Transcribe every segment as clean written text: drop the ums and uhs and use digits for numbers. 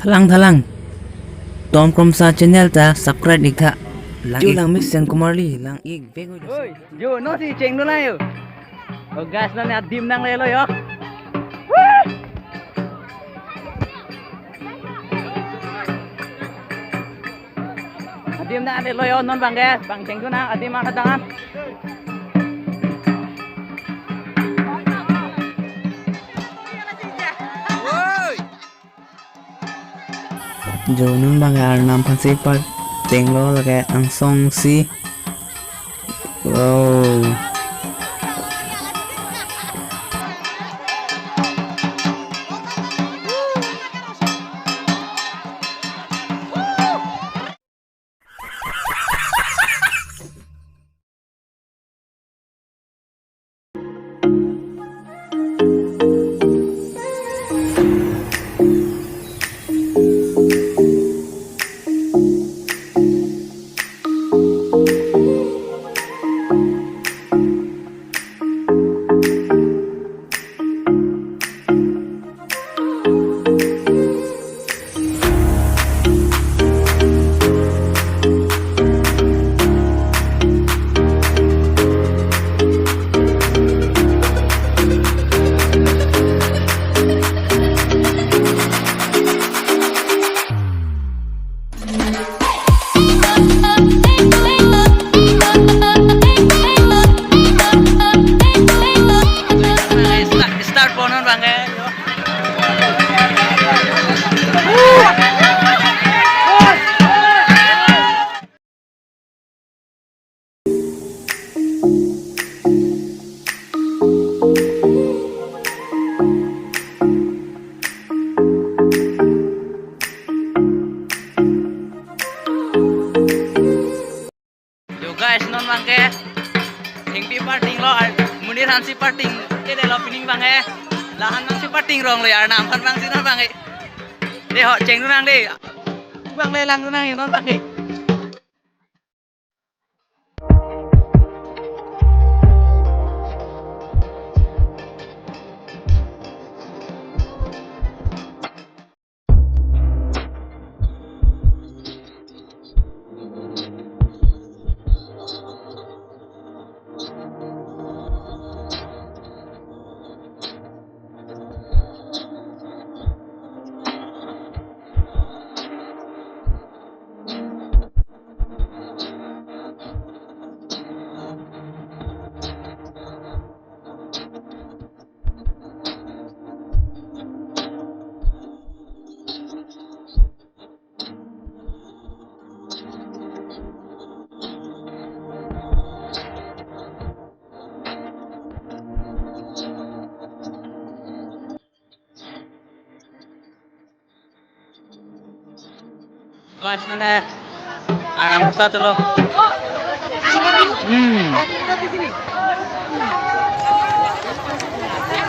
Thalang Tom Kromsa channel ta subscribe dik tha lang ik lang mission kumarli lang ik vegoi Oi, yo no si cheng no na yo. Oh gas na na dim nang lelo yo. Adim na lelo yo non bang gas, bang cheng ko na adim ang kadangan. jo nun bangar nam phansi par tenglo lage ang song si wow Start po nun bang gas. Yo guys, non bang gas. Hingpi parting lo, munir hansi parting. Ke lo pining bang gas. Lahan nang si parting rong le, nam kan bang si non bang gas. De ho cheng nu nang de. Bang le lang nu nang non bang gas. Guys, mana? Akan buka dulu.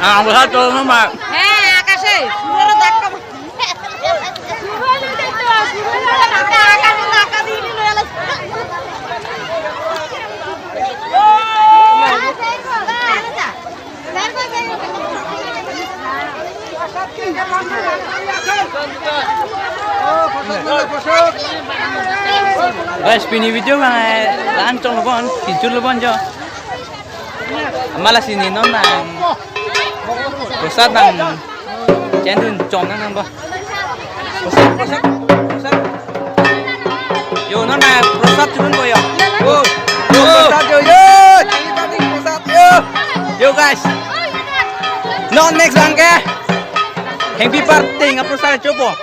Akan buka dulu, Mbak. Kasih. Suruh takam. Guys, pini video bang, lancong lebon, hijau lebon jo. Malah sini non nang, pusat nang, cendun com nang bo. Pusat. Yo non nang pusat turun bo yo. Pusat yo. Pusat yo. Yo guys, non next bang ke, happy party ngap pusat coba.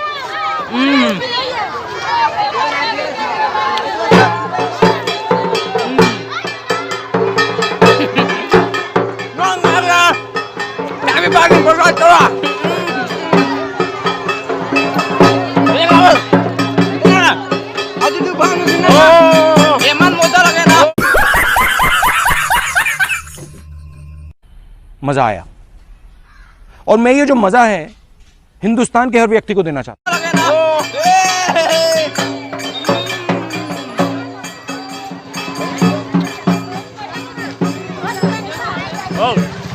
Kami pagi berat lah. Aduh tu bang sini. Oh, eman modal lagi na. मजा आया और मैं ये जो मजा है हिंदुस्तान के हर व्यक्ति को देना चाहता हूं।